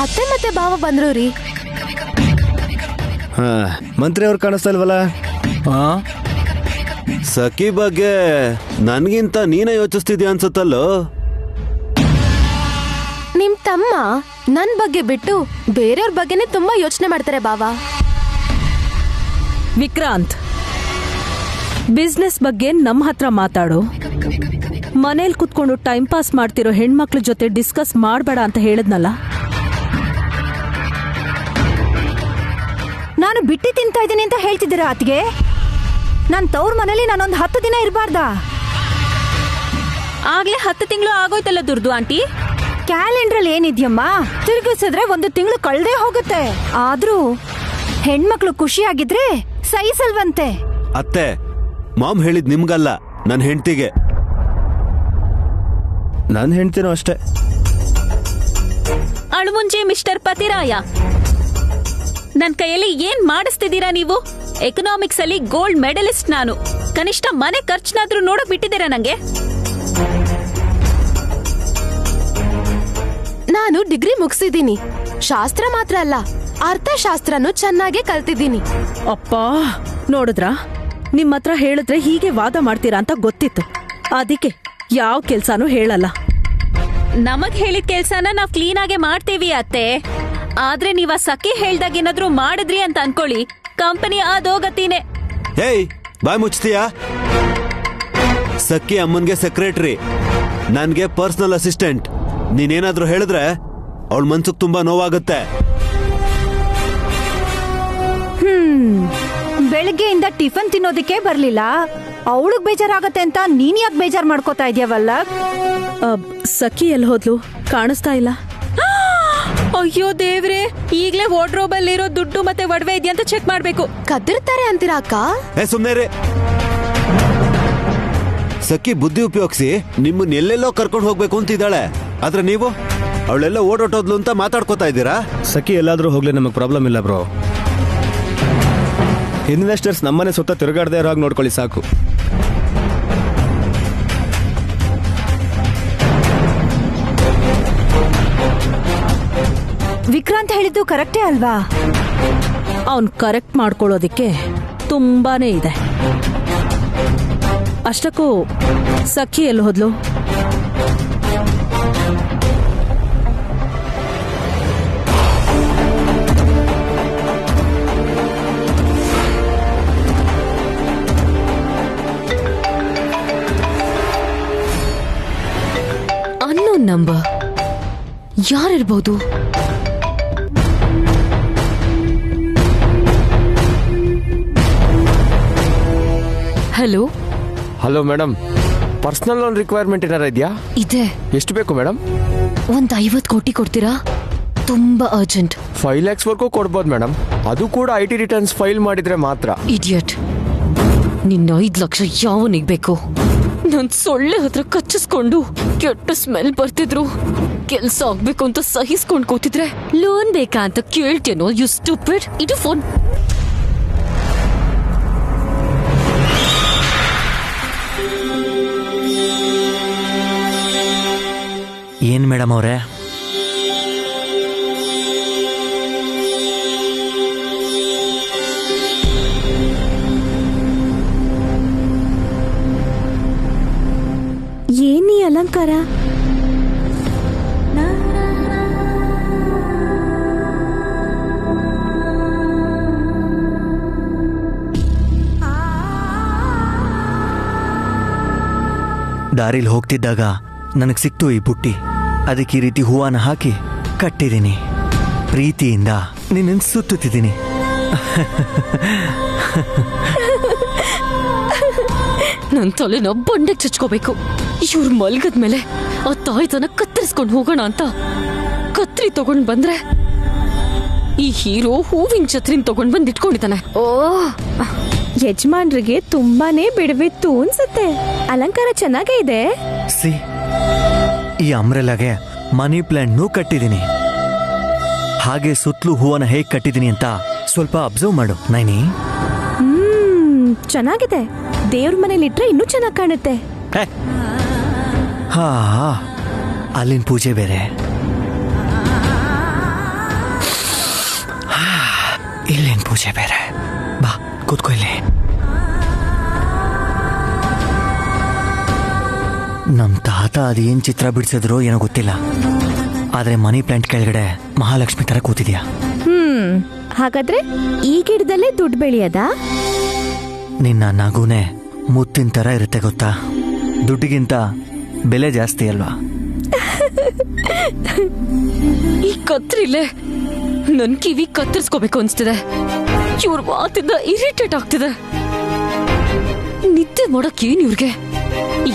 ಅತ್ತೆ ಮತ್ತೆ ಭಾವ ಬಂದ್ರು ರೀ. ಮಂತ್ರಿ ಅವ್ರು ಕಾಣಿಸ್ತಾ ಇಲ್ವಲ್ಲ? ಸಖಿ ಬಗ್ಗೆ ನನ್ಗಿಂತ ನೀನೇ ಯೋಚಿಸ್ತಿದ್ಯಾ ಅನ್ಸುತ್ತಲ್ಲೋ. ನಿಮ್ ತಮ್ಮ ನನ್ ಬಗ್ಗೆ ಬಿಟ್ಟು ಬೇರೆಯವ್ರ ಬಗ್ಗೆನೇ ತುಂಬಾ ಯೋಚನೆ ಮಾಡ್ತಾರೆ ಬಾವ. ವಿಕ್ರಾಂತ್, ಬಿಸ್ನೆಸ್ ಬಗ್ಗೆ ನಮ್ಮ ಹತ್ರ ಮಾತಾಡು. ಮನೇಲಿ ಕುತ್ಕೊಂಡು ಟೈಮ್ ಪಾಸ್ ಮಾಡ್ತಿರೋ ಹೆಣ್ಮಕ್ಳ ಜೊತೆ ಡಿಸ್ಕಸ್ ಮಾಡಬೇಡ ಅಂತ ಹೇಳಿದ್ನಲ್ಲ. ನಾನು ಬಿಟ್ಟಿ ತಿಂತಾ ಇದ್ದೀನಿ ಅಂತ ಹೇಳ್ತಿದ್ದೀರಾ ಅತ್ತಿಗೆ? ನನ್ನ ತವ್ರ ಮನೇಲಿ ನಾನೊಂದು 10 ದಿನ ಇರಬಾರ್ದಾ? ಆಗ್ಲೇ 10 ತಿಂಗಳು ಆಗೋಯ್ತಲ್ಲ ದುರ್ದು ಆಂಟಿ. ಕ್ಯಾಲೆಂಡ್ರಲ್ಲಿ ಏನಿದ್ಯಮ್ಮ, ತಿರುಗಿಸಿದ್ರೆ 1 ತಿಂಗಳು ಕಳ್ದೇ ಹೋಗುತ್ತೆ. ಆದ್ರೂ ಹೆಣ್ಮಕ್ಳು ಖುಷಿಯಾಗಿದ್ರೆ ಸಹಿಸಲ್ವಂತೆ. ಅತ್ತೆ, ಮಾಮ್ ಹೇಳಿದ್ ನಿಮ್ಗಲ್ಲ, ನನ್ ಹೆಂಡ್ತಿಗೆ. ನನ್ನ ಹೆಂಡ್ತಿನೂ ಅಷ್ಟೇ. ಅಳುಮುಂಜಿ ಮಿಸ್ಟರ್ ಪತಿರಾಯ, ನನ್ ಕೈಯಲ್ಲಿ ಏನ್ ಮಾಡಿಸ್ತಿದ್ದೀರಾ ನೀವು? ಎಕನಾಮಿಕ್ಸ್ ಅಲ್ಲಿ ಗೋಲ್ಡ್ ಮೆಡಲಿಸ್ಟ್ ನಾನು. ಕನಿಷ್ಠ ಮನೆ ಖರ್ಚನಾದ್ರೂ ನೋಡಕ್ ಬಿಟ್ಟಿದ್ದೀರಾ ನಂಗೆ? ನಾನು ಡಿಗ್ರಿ ಮುಗಿಸಿದ್ದೀನಿ. ಶಾಸ್ತ್ರ ಮಾತ್ರ ಅಲ್ಲ, ಅರ್ಥಶಾಸ್ತ್ರನೂ ಚೆನ್ನಾಗೇ ಕಲ್ತಿದ್ದೀನಿ. ಅಪ್ಪ ನೋಡಿದ್ರಾ, ನಿಮ್ ಹತ್ರ ಹೇಳಿದ್ರೆ ಹೀಗೆ ವಾದ ಮಾಡ್ತೀರಾ ಅಂತ ಗೊತ್ತಿತ್ತು. ಅದಕ್ಕೆ ಯಾವ ಕೆಲ್ಸಾನು ಹೇಳಲ್ಲ. ನಮಗ್ ಹೇಳಿದ ಕೆಲ್ಸನ ನಾವ್ ಕ್ಲೀನ್ ಆಗಿ ಮಾಡ್ತೀವಿ ಅತ್ತೆ. ಆದ್ರೆ ನೀವ ಸಖಿ ಹೇಳ್ದಾಗ ಏನಾದ್ರೂ ಮಾಡಿದ್ರಿ ಅಂತ ಅನ್ಕೊಳ್ಳಿ, ಕಂಪನಿ ಅದೋಗತಿನೇ. ಹೇಯ್, ಬಾಯ್ ಮುಚ್ತೀಯಾ? ಸಖಿ ಅಮ್ಮನ್ಗೆ ಸೆಕ್ರೆಟರಿ, ನನ್ಗೆ ಪರ್ಸನಲ್ ಅಸಿಸ್ಟೆಂಟ್. ನೀನೇನಾದ್ರೂ ಹೇಳಿದ್ರೆ ಅವಳ ಮನ್ಸಿಗೆ ತುಂಬಾ ನೋವಾಗುತ್ತೆ. ಬೆಳಗ್ಗೆಯಿಂದ ಟಿಫನ್ ತಿನ್ನೋದಕ್ಕೆ ಬರ್ಲಿಲ್ಲ. ಅವಳಿಗೆ ಬೇಜಾರಾಗತ್ತೆ ಅಂತ ನೀನ್ ಯಾಕೆ ಬೇಜಾರ್ ಮಾಡ್ಕೋತಾ ಇದೆಯವಲ್ಲ? ಸಖಿ ಎಲ್ಲಿ ಹೋದ್ಲು? ಕಾಣಿಸ್ತಾ ಇಲ್ಲ. ಅಯ್ಯೋ ದೇವ್ರೆ, ಈಗ್ಲೇ ವಾರ್ಡ್ರೋಬ್ ಅಲ್ಲಿರೋ ದುಡ್ಡು ಮತ್ತೆ ಒಡವೆ ಇದೆಯಾ ಅಂತ ಚೆಕ್ ಮಾಡ್ಬೇಕು. ಕದ್ದಿರ್ತಾರೆ ಅಂತೀರಾ ಅಕ್ಕ? ಸುಮ್ನೆ ರೇ. ಸಖಿ ಬುದ್ಧಿ ಉಪಯೋಗಿಸಿ ನಿಮ್ಮನ್ನ ಎಲ್ಲೆಲ್ಲೋ ಕರ್ಕೊಂಡು ಹೋಗ್ಬೇಕು ಅಂತಿದ್ದಾಳೆ. ಆದ್ರೆ ನೀವು ಅವಳೆಲ್ಲ ಓಡೋಟೋದ್ಲು ಅಂತ ಮಾತಾಡ್ಕೋತಾ ಇದ್ದೀರಾ. ಸಖಿ ಎಲ್ಲಾದ್ರೂ ಹೋಗ್ಲಿ, ನಮಗೆ ಪ್ರಾಬ್ಲಮ್ ಇಲ್ಲ ಬ್ರೋ. ಇನ್ವೆಸ್ಟರ್ಸ್ ನಮ್ಮನೆ ಸುತ್ತ ತಿರುಗಾಡದೆ ಇರೋ ಹಾಗೆ ನೋಡ್ಕೊಳ್ಳಿ ಸಾಕು. ವಿಕ್ರಾಂತ್ ಹೇಳಿದ್ದು ಕರೆಕ್ಟೇ ಅಲ್ವಾ? ಅವನ್ ಕರೆಕ್ಟ್ ಮಾಡ್ಕೊಳ್ಳೋದಿಕ್ಕೆ ತುಂಬಾನೇ ಇದೆ. ಅಷ್ಟಕ್ಕೂ ಸಖಿ ಎಲ್ಲಿ ಹೋದ್ಲು? ಅನ್ನೋನ್ ನಂಬರ್ ಯಾರಿರ್ಬೋದು? Hello hello madam, personal loan requirement ಏನಾರ ಇದೆಯಾ? ಇದೆ. ಎಷ್ಟು ಬೇಕು ಮೇಡಮ್? ಒಂದ್ 50 ಕೋಟಿ ಕೊಡ್ತೀರಾ? ತುಂಬಾ ಅರ್ಜೆಂಟ್. 5 lakhs ವರ್ಗೂ ಕೊಡ್ಬೋದು ಮೇಡಮ್. ಅದು ಕೂಡ IT ರಿಟರ್ನ್ಸ್ ಫೈಲ್ ಮಾಡಿದ್ರೆ ಮಾತ್ರ. ಇಡಿಯಟ್, ನಿನ್ನ 5 ಲಕ್ಷ ಯಾವನಿಗೆ ಬೇಕು? ನನ್ ಸೊಳ್ಳೆ ಹತ್ರ ಕಚ್ಚಿಸ್ಕೊಂಡು ಕೆಟ್ಟ ಸ್ಮೆಲ್ ಬರ್ತಿದ್ರು. ಕೆಲ್ಸ ಆಗ್ಬೇಕು ಅಂತ ಸಹಿಸ್ಕೊಂಡ್ ಕೂತಿದ್ರೆ ಲೋನ್ ಬೇಕಾ ಅಂತ ಕೇಳ್ತೇನೋ? You stupid. ಇದು ಫೋನ್. ಏನ್ ಮೇಡಮ್ ಅವರೇ? ಏನಿ ಅಲಂಕಾರ? ದಾರಿಲಿ ಹೋಗ್ತಿದ್ದಾಗ ನನಗೆ ಸಿಕ್ತು ಈ ಬುಟ್ಟಿ. ಅದಕ್ಕೆ ಈ ರೀತಿ ಹೂವನ್ನ ಹಾಕಿ ಕಟ್ಟಿದ್ದೀನಿ. ಪ್ರೀತಿಯಿಂದ ನಿನ್ನ ಸುತ್ತುತ್ತಿದ್ದೀನಿ. ನನ್ ತಲೆನ ಬಂಡೆಗೆ ಚಚ್ಕೋಬೇಕು. ಇವ್ರು ಮಲ್ಗದ್ಮೇಲೆ ಆ ತಾಯ್ತನ ಕತ್ತರಿಸ್ಕೊಂಡು ಹೋಗೋಣ ಅಂತ ಕತ್ರಿ ತಗೊಂಡ್ ಬಂದ್ರೆ ಈ ಹೀರೋ ಹೂವಿನ ಛತ್ರಿನ ತಗೊಂಡ್ ಬಂದ್ ಇಟ್ಕೊಂಡಿದ್ದಾನೆ. ಓ, ಯಜಮಾನ್ರಿಗೆ ತುಂಬಾನೇ ಬಿಡವಿತ್ತು ಅನ್ಸುತ್ತೆ. ಅಲಂಕಾರ ಚೆನ್ನಾಗೇ ಇದೆ. ಸಿ, ಈ ಅಂಬ್ರೆಲಾಗೆ ಮನಿ ಪ್ಲಾಂಟ್ನೂ ಕಟ್ಟಿದ್ದೀನಿ. ಹಾಗೆ ಸುತ್ತಲೂ ಹೂವನ್ನ ಹೇಗೆ ಕಟ್ಟಿದ್ದೀನಿ ಅಂತ ಸ್ವಲ್ಪ ಅಬ್ಸರ್ವ್ ಮಾಡು ನೈನಿ. ಚೆನ್ನಾಗಿದೆ. ದೇವ್ರ ಮನೇಲಿ ಇಟ್ರೆ ಇನ್ನೂ ಚೆನ್ನಾಗಿ ಕಾಣುತ್ತೆ. ಹಾ, ಅಲ್ಲಿನ ಪೂಜೆ ಬೇರೆ. ಇಲ್ಲೇನ್ ಪೂಜೆ ಬೇರೆ. ಬಾ ಕೂತ್ಕೊ ಇಲ್ಲಿ. ನಮ್ ತಾತ ಅದೇನ್ ಚಿತ್ರ ಬಿಡಿಸಿದ್ರು ಏನೋ ಗೊತ್ತಿಲ್ಲ, ಆದ್ರೆ ಮನಿ ಪ್ಲಾಂಟ್ ಕೆಳಗಡೆ ಮಹಾಲಕ್ಷ್ಮಿ ತರ ಕೂತಿದ್ಯಾ. ಹಾಗಾದ್ರೆ ಈ ಗಿಡದಲ್ಲೇ ದುಡ್ಡು ಬೆಳೆಯದ? ನಿನ್ನ ನಗುನೆ ಮುತ್ತಿನ ತರ ಇರುತ್ತೆ ಗೊತ್ತಾ. ದುಡ್ಡಿಗಿಂತ ಬೆಲೆ ಜಾಸ್ತಿ ಅಲ್ವಾ? ಈ ಕತ್ರಿಲೆ ನನ್ ಕಿವಿ ಕತ್ತರಿಸ್ಕೋಬೇಕು ಅನ್ಸ್ತಿದೆ. ಇವ್ರ ಮಾತಿಂದ ಇರಿಟೇಟ್ ಆಗ್ತಿದೆ. ನಿದ್ದೆ ಮಾಡಕ್ ಏನ್ ಇವ್ರಿಗೆ?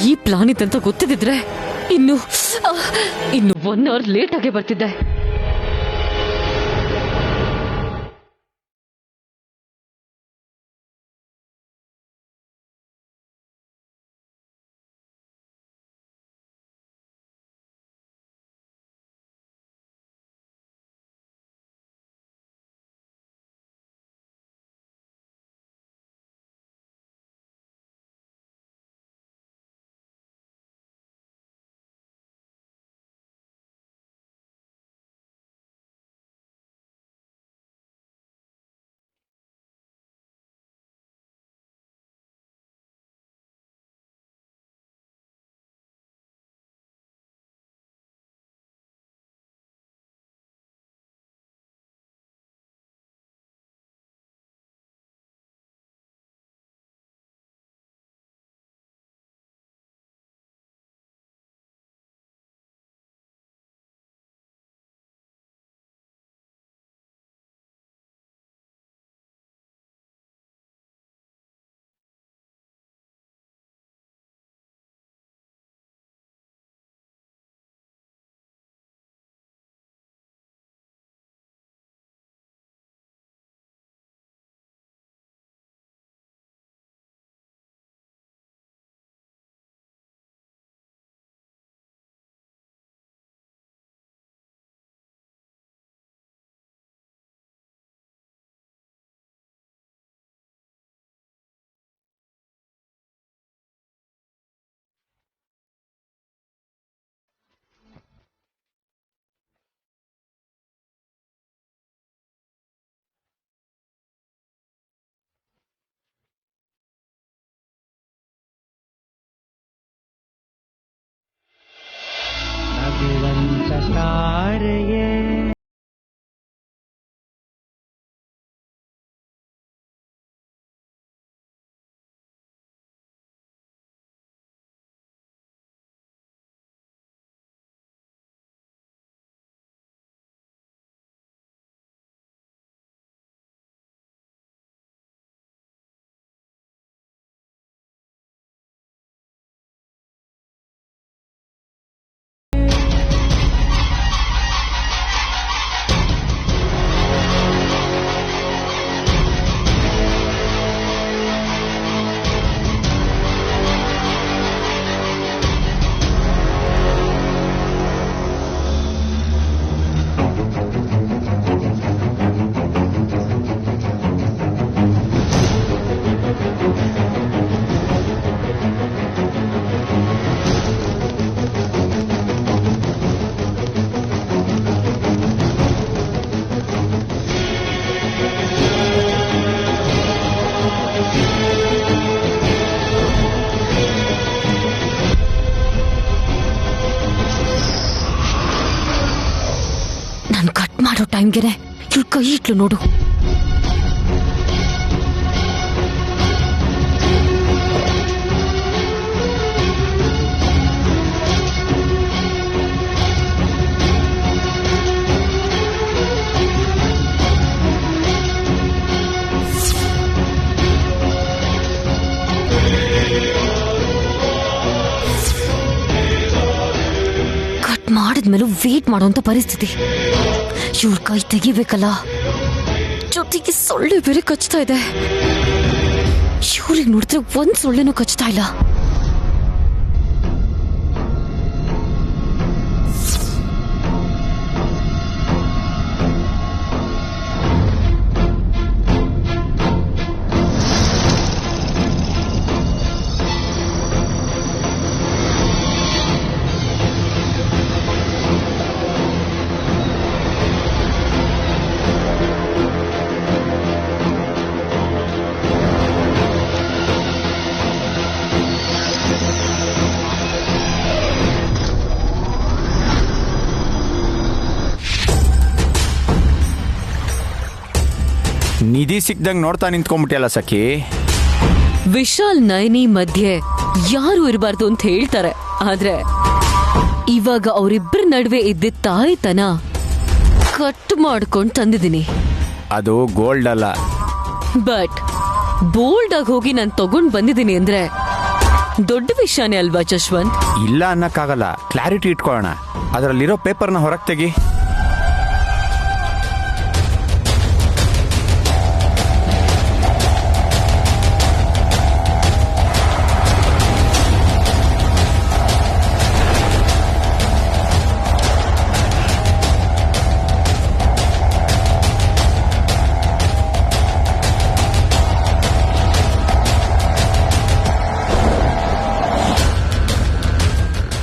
ಈ ಪ್ಲಾನ್ ಇತ್ತಂತ ಗೊತ್ತಿದ್ರೆ ಇನ್ನು 1 ಅವರ್ ಲೇಟ್ ಆಗೇ ಬರ್ತಿದ್ದೆ. ಮಾಡೋ ಟೈಮ್ಗೆನೆ ಇವ್ಳು ಕೈ ಇಟ್ಲು ನೋಡು. ಕಟ್ ಮಾಡಿದ್ಮೇಲೂ ವೇಟ್ ಮಾಡೋಂತ ಪರಿಸ್ಥಿತಿ. ಇವ್ರ ಕೈ ತೆಗಿಬೇಕಲ್ಲ, ಜೊತೆಗೆ ಸೊಳ್ಳೆ ಬೇರೆ ಕಚ್ತಾ ಇದೆ. ಇವ್ರಿಗೆ ನೋಡಿದ್ರೆ ಒಂದ್ ಸೊಳ್ಳೆನೂ ಕಚ್ತಾ ಇಲ್ಲ. ನಿಧಿ ಸಿಕ್ದಂಗ್ ನೋಡ್ತಾ ನಿಂತ್ಕೊಂಡ್ಬಿಟ್ಟಿಯಲ್ಲ ಸಖಿ. ವಿಶಾಲ್ ನಯನಿ ಮಧ್ಯೆ ಯಾರು ಇರಬಾರ್ದು ಅಂತ ಹೇಳ್ತಾರೆ, ಆದ್ರೆ ಇವಾಗ ಅವರಿಬ್ಬರ ನಡುವೆ ಇದ್ದ ತಾಯಿತನ ಕಟ್ ಮಾಡ್ಕೊಂಡು ತಂದಿದ್ದೀನಿ. ಅದು ಗೋಲ್ಡ್ ಅಲ್ಲ. ಬಟ್ ಬೋಲ್ಡ್ ಆಗಿ ಹೋಗಿ ನಾನು ತಗೊಂಡ್ ಬಂದಿದ್ದೀನಿ ಅಂದ್ರೆ ದೊಡ್ಡ ವಿಷಯನೇ ಅಲ್ವಾ ಜಶ್ವಂತ್? ಇಲ್ಲ ಅನ್ನಕ್ಕಾಗಲ್ಲ, ಕ್ಲಾರಿಟಿ ಇಟ್ಕೊಳ್ಳೋಣ. ಅದರಲ್ಲಿರೋ ಪೇಪರ್ನ ಹೊರಗೆ ತೆಗಿ.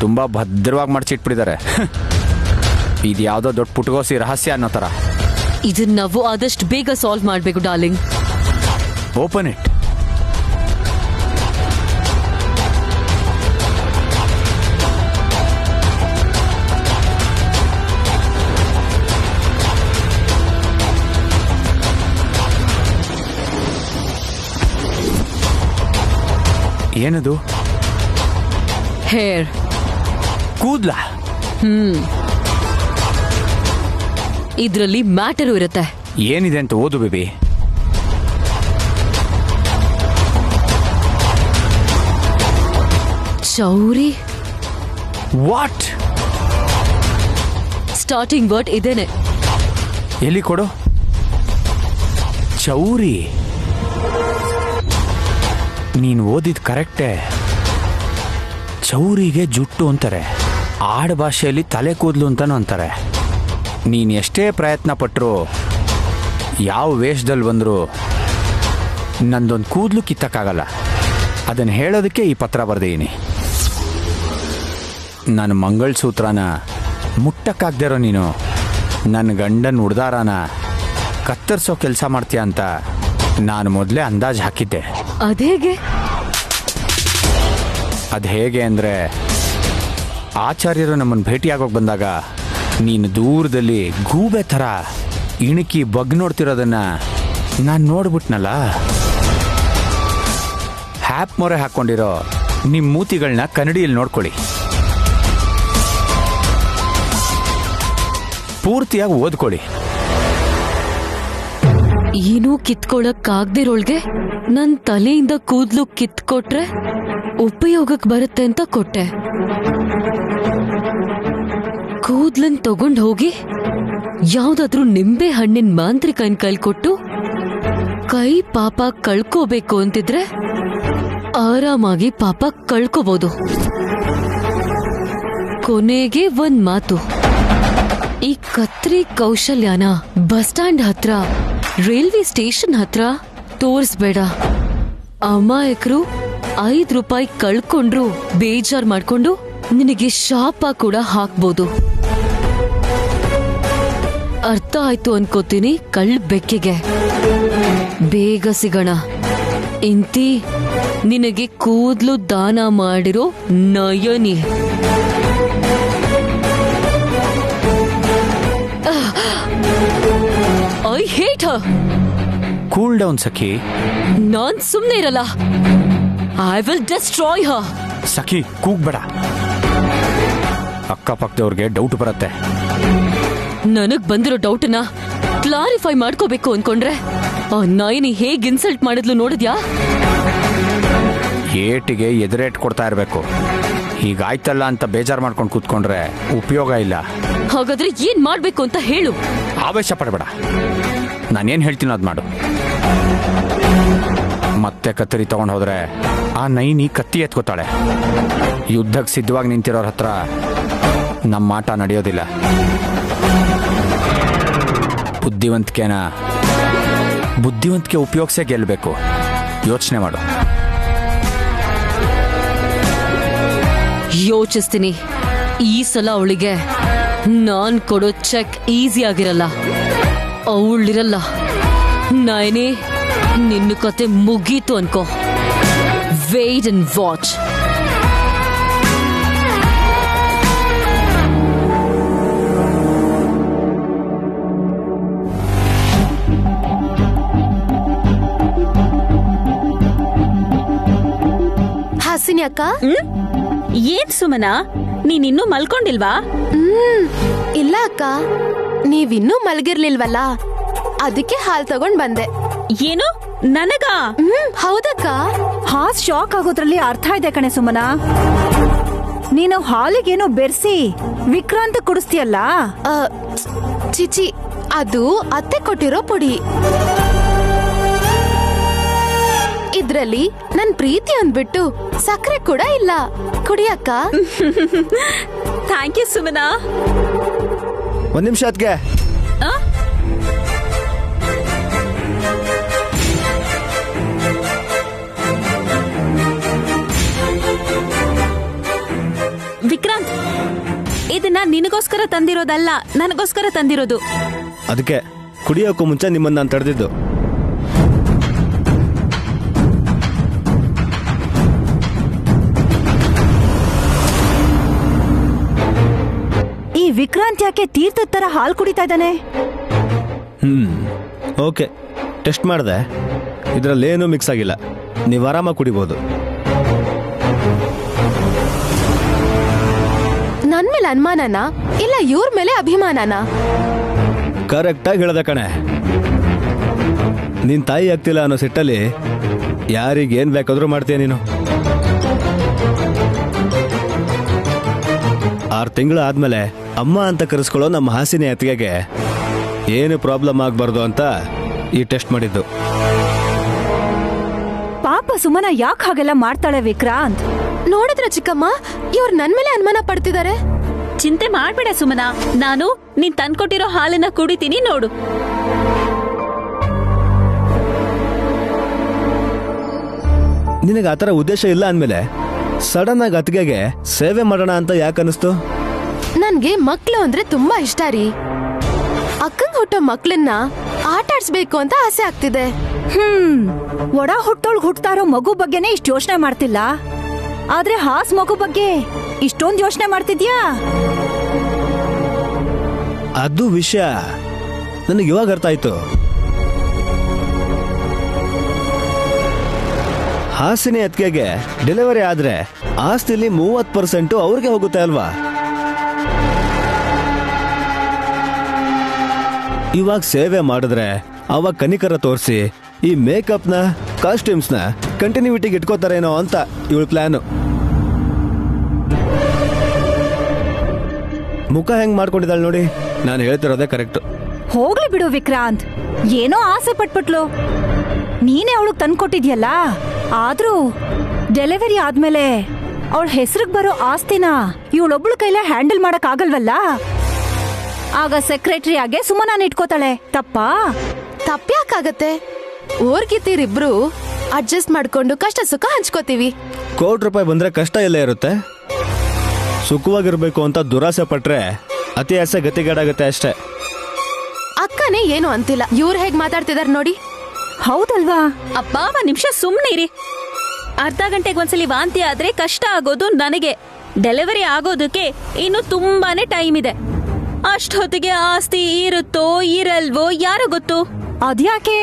ತುಂಬಾ ಭದ್ರವಾಗಿ ಮಡಚಿಟ್ಬಿಟ್ಟಿದ್ದಾರೆ. ಇದು ಯಾವುದೋ ದೊಡ್ಡ ಪುಟಗೋಸಿ ರಹಸ್ಯ ಅನ್ನೋ ತರ. ಇದನ್ನ ನಾವು ಆದಷ್ಟು ಬೇಗ ಸಾಲ್ವ್ ಮಾಡಬೇಕು ಡಾರ್ಲಿಂಗ್. Open it. ಏನದು? ಹೇರ್. ಕೂದ್ಲ? ಇದ್ರಲ್ಲಿ ಮ್ಯಾಟರು ಇರುತ್ತೆ. ಏನಿದೆ ಅಂತ ಓದು baby. Chauri. What? Starting word ಇದೇನೆ. ಎಲ್ಲಿ ಕೊಡು. ಚೌರಿ. ನೀನು ಓದಿದ್ ಕರೆಕ್ಟೇ. ಚೌರಿಗೆ ಜುಟ್ಟು ಅಂತಾರೆ, ಆಡ ಭಾಷೆಯಲ್ಲಿ ತಲೆ ಕೂದಲು ಅಂತಾನು ಅಂತಾರೆ. ನೀನು ಎಷ್ಟೇ ಪ್ರಯತ್ನ ಪಟ್ಟರು, ಯಾವ ವೇಷದಲ್ಲಿ ಬಂದರೂ ನಂದೊಂದು ಕೂದಲು ಕಿತ್ತಕ್ಕಾಗಲ್ಲ. ಅದನ್ನು ಹೇಳೋದಕ್ಕೆ ಈ ಪತ್ರ ಬರ್ದಿದ್ದೀನಿ. ನನ್ನ ಮಂಗಳಸೂತ್ರನ ಮುಟ್ಟಕ್ಕಾಗ್ದಿರೋ ನೀನು ನನ್ನ ಗಂಡನ ಉಡ್ದಾರನ ಕತ್ತರಿಸೋ ಕೆಲಸ ಮಾಡ್ತೀಯ ಅಂತ ನಾನು ಮೊದಲೇ ಅಂದಾಜು ಹಾಕಿದ್ದೆ. ಅದೇಗೆ? ಅದು ಹೇಗೆ ಅಂದರೆ, ಆಚಾರ್ಯರು ನಮ್ಮನ್ನು ಭೇಟಿಯಾಗೋಕೆ ಬಂದಾಗ ನೀನು ದೂರದಲ್ಲಿ ಗೂಬೆ ಥರ ಇಣುಕಿ ಬಗ್ ನೋಡ್ತಿರೋದನ್ನ ನಾನು ನೋಡ್ಬಿಟ್ನಲ್ಲ. ಹ್ಯಾಪ್ ಮೊರೆ ಹಾಕ್ಕೊಂಡಿರೋ ನಿಮ್ಮ ಮೂತಿಗಳನ್ನ ಕನ್ನಡಿಯಲ್ಲಿ ನೋಡ್ಕೊಳ್ಳಿ. ಪೂರ್ತಿಯಾಗಿ ಓದ್ಕೊಳ್ಳಿ. ಏನೂ ಕಿತ್ಕೊಳಕ್ಕಾಗ್ದಿರೋಳ್ಗೆ ನನ್ ತಲೆಯಿಂದ ಕೂದ್ಲು ಕಿತ್ಕೊಟ್ರೆ ಉಪಯೋಗಕ್ಕೆ ಬರುತ್ತೆ ಅಂತ ಕೊಟ್ಟೆ. ಕೂದ್ಲನ್ ತಗೊಂಡ್ ಹೋಗಿ ಯಾವ್ದಾದ್ರೂ ನಿಂಬೆ ಹಣ್ಣಿನ ಮಾಂತ್ರಿಕನ್ ಕೈಲ್ ಕೊಟ್ಟು ಕೈ ಪಾಪ ಕಳ್ಕೋಬೇಕು ಅಂತಿದ್ರೆ ಆರಾಮಾಗಿ ಪಾಪ ಕಳ್ಕೋಬಹುದು. ಕೊನೆಗೆ ಒಂದ್ ಮಾತು, ಈ ಕತ್ರಿ ಕೌಶಲ್ಯನ ಬಸ್ ಸ್ಟ್ಯಾಂಡ್ ಹತ್ರ, ರೈಲ್ವೆ ಸ್ಟೇಷನ್ ಹತ್ರ ತೋರಿಸ್ಬೇಡ. ಅಮಾಯಕರು 5 ರೂಪಾಯಿ ಕಳ್ಕೊಂಡ್ರು ಬೇಜಾರ್ ಮಾಡ್ಕೊಂಡು ನಿನಗೆ ಶಾಪ ಕೂಡ ಹಾಕ್ಬೋದು. ಅರ್ಥ ಆಯ್ತು ಅನ್ಕೋತೀನಿ ಕಳ್ಳ ಬೆಕ್ಕಿಗೆ. ಬೇಗ ಸಿಗೋಣ. ಇಂತಿ ನಿನಗೆ ಕೂದ್ಲು ದಾನ ಮಾಡಿರೋ Nayani. I hate her. Cool down Sakhi. ನಾನ್ ಸುಮ್ನೆ ಇರಲ್ಲ. I will destroy her. Sakhi ಕೂಗ್ಬೇಡ, ಅಕ್ಕಪಕ್ಕದವ್ರಿಗೆ ಡೌಟ್ ಬರುತ್ತೆ. ನನಗ್ ಬಂದಿರೋ ಡೌಟ್ನ ಕ್ಲಾರಿಫೈ ಮಾಡ್ಕೋಬೇಕು ಅನ್ಕೊಂಡ್ರೆ ಆ ನಾಯಿನಿ ಹೇಗ್ ಇನ್ಸಲ್ಟ್ ಮಾಡಿದ್ಲು ನೋಡಿದ್ಯಾ? ಏಟಿಗೆ ಎದುರೇಟ್ ಕೊಡ್ತಾ ಇರಬೇಕು. ಹೀಗಾಯ್ತಲ್ಲ ಅಂತ ಬೇಜಾರು ಮಾಡ್ಕೊಂಡು ಕೂತ್ಕೊಂಡ್ರೆ ಉಪಯೋಗ ಇಲ್ಲ. ಹಾಗಾದ್ರೆ ಏನ್ ಮಾಡ್ಬೇಕು ಅಂತ ಹೇಳು. ಆವೇಶ ಪಡಬೇಡ, ನಾನೇನ್ ಹೇಳ್ತೀನೋ ಅದ್ ಮಾಡು. ಮತ್ತೆ ಕತ್ತರಿ ತಗೊಂಡು ಹೋದ್ರೆ ಆ ನೈನಿ ಕತ್ತಿ ಎತ್ಕೋತಾಳೆ. ಯುದ್ಧಕ್ಕೆ ಸಿದ್ಧವಾಗಿ ನಿಂತಿರೋರ ಹತ್ರ ನಮ್ಮ ಆಟ ನಡೆಯೋದಿಲ್ಲ. ಬುದ್ಧಿವಂತಿಕೆ ಉಪಯೋಗಿಸೇ ಗೆಲ್ಲಬೇಕು. ಯೋಚನೆ ಮಾಡು. ಯೋಚಿಸ್ತೀನಿ. ಈ ಸಲ ಅವಳಿಗೆ ನಾನ್ ಕೊಡೋ ಚೆಕ್ ಈಸಿ ಆಗಿರಲ್ಲ. ಅವಳಿರಲ್ಲ. ನಾಯನೇ, ನಿನ್ನ ಕತೆ ಮುಗೀತು ಅನ್ಕೋ. Wait and watch. ಅಕ್ಕ? ಏನ್ ಸುಮನ, ನೀನಿನ್ನೂ ಮಲ್ಕೊಂಡಿಲ್ವಾ? ಇಲ್ಲ ಅಕ್ಕ, ನೀವಿನ್ನೂ ಮಲಗಿರ್ಲಿಲ್ವಲ್ಲ, ಅದಕ್ಕೆ ಹಾಲ್ ತಗೊಂಡ್ ಬಂದೆ. ಏನು ನನಗ? ಹೌದಕ್ಕ. ಹಾಸ್ ಶಾಕ್ ಆಗೋದ್ರಲ್ಲಿ ಅರ್ಥ ಇದೆ ಕಣೆ ಸುಮನ. ನೀನು ಹಾಲಿಗೇನೋ ಬೆರ್ಸಿ ವಿಕ್ರಾಂತ್ ಕುಡಿಸ್ತೀಯಲ್ಲ? ಚಿಚಿ, ಅದು ಅತ್ತೆ ಕೊಟ್ಟಿರೋ ಪುಡಿ. ಇದ್ರಲ್ಲಿ ನನ್ ಪ್ರೀತಿ ಅಂದ್ಬಿಟ್ಟು ಸಕ್ಕರೆ ಕೂಡ ಇಲ್ಲ. ಕುಡಿಯಕ್ಕ. Thank you Sumana. ಒಂದ್ ನಿಮಿಷ ಅದ್ಕೆ. ವಿಕ್ರಾಂತ್, ಇದನ್ನ ನಿನಗೋಸ್ಕರ ತಂದಿರೋದಲ್ಲ, ನನಗೋಸ್ಕರ ತಂದಿರೋದು. ಅದಕ್ಕೆ ಕುಡಿಯೋಕ್ಕೂ ಮುಂಚೆ ನಿಮ್ಮನ್ನ ನಾನು ತಡೆದಿದ್ದು. ಈ ವಿಕ್ರಾಂತ್ ಯಾಕೆ ತೀರ್ಥದ ತರ ಹಾಲು ಕುಡಿತಾ ಇದ್ದಾನೆ? ಓಕೆ, ಟೆಸ್ಟ್ ಮಾಡಿದೆ, ಇದರಲ್ಲೇನೂ ಮಿಕ್ಸ್ ಆಗಿಲ್ಲ, ನೀವು ಆರಾಮಾಗಿ ಕುಡಿಬೋದು. ನನ್ ಮೇಲೆ ಅನುಮಾನನ ಇಲ್ಲ ಇವ್ರ ಮೇಲೆ ಅಭಿಮಾನನ? ಕರೆಕ್ಟಾಗಿ ಹೇಳ್ದೆ ಕಣೆ. ನಿನ್ ತಾಯಿ ಆಗ್ತಿಲ್ಲ ಅನ್ನೋ ಸಿಟ್ಟಲ್ಲಿ ಯಾರಿಗೇನ್ ಬೇಕಾದ್ರೂ ಮಾಡ್ತೀಯ ನೀನು. 6 ತಿಂಗಳು ಆದ್ಮೇಲೆ ಅಮ್ಮ ಅಂತ ಕರೆಸ್ಕೊಳ್ಳೋ ನಮ್ಮ ಹಾಸಿನಿ ಅತ್ತಿಗೆಗೆ ಏನು ಪ್ರಾಬ್ಲಮ್ ಆಗ್ಬಾರ್ದು ಅಂತ ಈ ಟೆಸ್ಟ್ ಮಾಡಿದ್ದು. ಪಾಪ ಸುಮನ ಯಾಕೆ ಹಾಗೆಲ್ಲ ಮಾಡ್ತಾಳೆ ವಿಕ್ರಾಂತ್? ನೋಡಿದ್ರ ಚಿಕ್ಕಮ್ಮ, ಇವ್ರು ನನ್ ಮೇಲೆ ಅನುಮಾನ ಪಡ್ತಿದ್ದಾರೆ. ಚಿಂತೆ ಮಾಡ್ಬೇಡ ಸುಮನಾ, ನಾನು ನೀನ್ ತಂದ್ಕೊಟ್ಟಿರೋ ಹಾಲನ್ನ ಕುಡಿತೀನಿ ನೋಡು. ನಿನಗೆ ಆತರ ಉದ್ದೇಶ ಇಲ್ಲ ಅಂದ್ಮೇಲೆ ಸಡನ್ ಆಗಿ ಅತ್ತಿಗೆಗೆ ಸೇವೆ ಮಾಡೋಣ ಅಂತ ಯಾಕೆ ಅನಿಸ್ತು? ನನ್ಗೆ ಮಕ್ಳು ಅಂದ್ರೆ ತುಂಬಾ ಇಷ್ಟ ರೀ. ಅಕ್ಕಂಗ್ ಹುಟ್ಟೋ ಮಕ್ಳನ್ನ ಆಟ ಆಡ್ಸ್ಬೇಕು ಅಂತ ಆಸೆ ಆಗ್ತಿದೆ. ಒಡ ಹುಟ್ಟೋಳ್ಗ್ ಹುಟ್ತಾ ಇರೋ ಮಗು ಬಗ್ಗೆನೇ ಇಷ್ಟು ಯೋಚನೆ ಮಾಡ್ತಿಲ್ಲ, ಆದ್ರೆ ಹಾಸ್ ಮಗು ಬಗ್ಗೆ ಇಷ್ಟೊಂದು ಯೋಚನೆ ಮಾಡ್ತಿದ್ಯಾ? ಅದು ವಿಷಯ ನನಗೆ ಇವಾಗ ಅರ್ಥ ಆಯ್ತು. ಹಾಸಿನಿ ಅತ್ತಿಗೆಗೆ ಡೆಲಿವರಿ ಆದ್ರೆ ಆಸ್ತಿಲಿ 30% ಅವ್ರಿಗೆ ಹೋಗುತ್ತೆ ಅಲ್ವಾ? ಇವಾಗ ಸೇವೆ ಮಾಡಿದ್ರೆ ಅವಾಗ ಕನಿಕರ ತೋರಿಸಿ ಈ ಮೇಕಪ್ನ ಕಾಸ್ಟ್ಯೂಮ್ಸ್ನ ಕಂಟಿನ್ಯೂಟಿಗೆ ಇಟ್ಕೋತಾರೇನೋ ಅಂತ ಇವಳ ಪ್ಲಾನು. ಮುಖ ಹೆಂಗ್ ಮಾಡ್ಕೊಂಡಿದ್ದಾಳೆ ನೋಡಿ. ನಾನು ಹೇಳ್ತಿರೋದೇ ಕರೆಕ್ಟ್. ಹೋಗ್ಲಿ ಬಿಡು ವಿಕ್ರಾಂತ್, ಏನೋ ಆಸೆ ಪಟ್ಬಿಟ್ಲು, ನೀನೇ ಅವಳಿಗೆ ತಂದ್ಕೊಟ್ಟಿದ್ಯಲ್ಲ. ಆದ್ರೂ ಡೆಲಿವರಿ ಆದ್ಮೇಲೆ ಅವಳ ಹೆಸರಿಗೆ ಬರೋ ಆಸ್ತಿನ ಇವಳೊಬ್ಳು ಕೈಲೇ ಹ್ಯಾಂಡಲ್ ಮಾಡಕ್ ಆಗಲ್ವಲ್ಲ. ಆಗ ಸೆಕ್ರೆಟರಿ ಆಗಿ ಸುಮನಾನ್ ಇಟ್ಕೋತಾಳೆ. ತಪ್ಪಾ? ತಪ್ಪ್ಯಾಕಾಗತ್ತೆ? ಓರ್ಗಿತ್ತೀರಿಬ್ರು ಅಡ್ಜಸ್ಟ್ ಮಾಡ್ಕೊಂಡು ಕಷ್ಟ ಸುಖ ಹಂಚ್ಕೋತೀವಿ. ₹1,00,00,000 ಬಂದ್ರೆ ಕಷ್ಟ ಎಲ್ಲ ಇರುತ್ತೆ. ಸುಖವಾಗಿರ್ಬೇಕು ಅಂತ ದುರಾಸೆ ಪಟ್ರೆ ಅತಿ ಆಸೆ ಗತಿಗೇಡಾಗತ್ತೆ ಅಷ್ಟೇ. ಅಕ್ಕನೇ ಏನು ಅಂತಿಲ್ಲ, ಇವ್ರು ಹೇಗ್ ಮಾತಾಡ್ತಿದಾರ ನೋಡಿ. ಹೌದಲ್ವಾ? ಅಪ್ಪ, ಒಂದ್ ನಿಮಿಷ ಸುಮ್ನೆ ಇರಿ. ಅರ್ಧ ಗಂಟೆಗೆ ಒಂದ್ಸಲಿ ವಾಂತಿ ಆದ್ರೆ ಕಷ್ಟ ಆಗೋದು ನನಗೆ. ಡೆಲಿವರಿ ಆಗೋದಕ್ಕೆ ಇನ್ನು ತುಂಬಾನೇ ಟೈಮ್ ಇದೆ. ಅಷ್ಟೊತ್ತಿಗೆ ಆಸ್ತಿ ಇರುತ್ತೋ ಇರಲ್ವೋ ಯಾರು ಗೊತ್ತು. ಅದ್ಯಾಕೆ?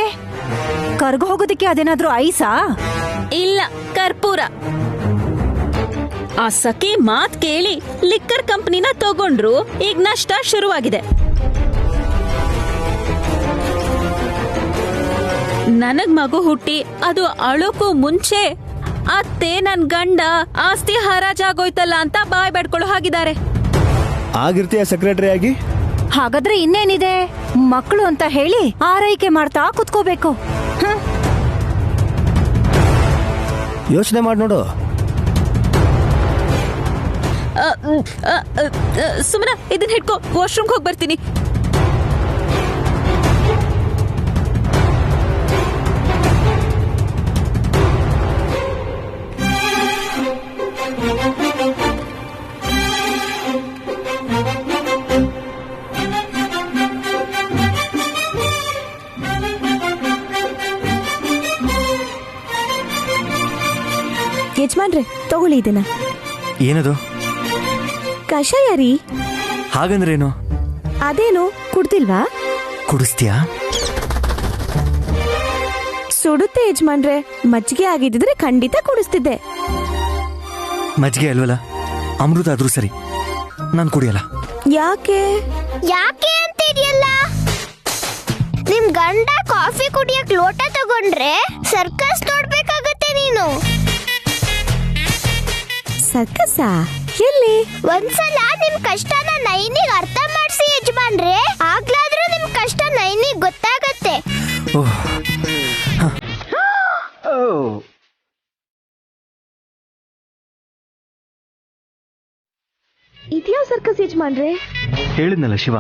ಕರ್ಗ ಹೋಗೋದಕ್ಕೆ ಅದೇನಾದ್ರೂ ಐಸಾ? ಇಲ್ಲ, ಕರ್ಪೂರ. ಆ ಸಖಿ ಮಾತ್ ಕೇಳಿ ಲಿಕ್ಕರ್ ಕಂಪನಿನ ತಗೊಂಡ್ರು. ಈಗ ನಷ್ಟ ಶುರುವಾಗಿದೆ. ನನಗ್ ಮಗು ಹುಟ್ಟಿ ಅದು ಅಳೋಕು ಮುಂಚೆ ಅತ್ತೆ ನನ್ ಗಂಡ ಆಸ್ತಿ ಹರಾಜಾಗೋಯ್ತಲ್ಲ ಅಂತ ಬಾಯ್ ಬಡ್ಕೊಳ್ಳೋ ಹಾಗಿದ್ದಾರೆ. ಆಗಿರ್ತೀಯ ಸೆಕ್ರೆಟರಿ ಆಗಿ? ಹಾಗಾದ್ರೆ ಇನ್ನೇನಿದೆ, ಮಕ್ಕಳು ಅಂತ ಹೇಳಿ ಆರೈಕೆ ಮಾಡ್ತಾ ಕುತ್ಕೋಬೇಕು. ಯೋಚನೆ ಮಾಡಿ ನೋಡು. ಸುಮ್ಮನೆ ಇದನ್ನ ಹಿಡ್ಕೋ, ವಾಶ್ರೂಮ್ಗೆ ಹೋಗಿ ಬರ್ತೀನಿ. ಯಜಮಾನ್ರೆ, ತಗೊಳ್ಳಿ ಇದನ್ನ. ಏನದು? ಕಷಾಯ ರೀ. ಹಾಗಂದ್ರೇನು? ಅದೇನು ಕುಡ್ದಿಲ್ವಾ? ಕುಡಿಸ್ತೀಯಾ? ಸುಡುತ್ತೆ ಯಜಮಾನ್ರೆ. ಮಜ್ಜಿಗೆ ಆಗಿದ್ರೆ ಖಂಡಿತ ಕುಡಿಸ್ತಿದ್ದೆ. ಮಜ್ಜಿಗೆ ಅಲ್ವಲ್ಲ, ಅಮೃತ ಆದ್ರೂ ಸರಿ, ನಾನು ಕುಡಿಯಲ್ಲ. ಯಾಕೆ? ಯಾಕೆ ಅಂತ ಇದೆಯಲ್ಲ, ನಿಮ್ ಗಂಡ ಕಾಫಿ ಕುಡಿಯಕ್ ಲೋಟ ತಗೊಂಡ್ರೆ ಸರ್ಕಸ್ ನೋಡ್ಬೇಕಾಗತ್ತೆ ನೀನು. ಸರ್ಕಸ್ ಎಲ್ಲಿ? ಒಂದ್ಸಲ ನಿಮ್ ಕಷ್ಟನ ನೈನಿಗ್ ಅರ್ಥ ಮಾಡ್ಸಿ ಯಜಮಾನ್ರೆ, ಆಗ್ಲಾದ್ರೂ ನಿಮ್ ಕಷ್ಟ ನೈನಿಗ್ ಗೊತ್ತಾಗತ್ತೆ. ಇದ್ಯಾವ ಸರ್ಕಸ್ ಯಜಮಾನ್ರೆ? ಹೇಳಿದ್ನಲ್ಲ ಶಿವ,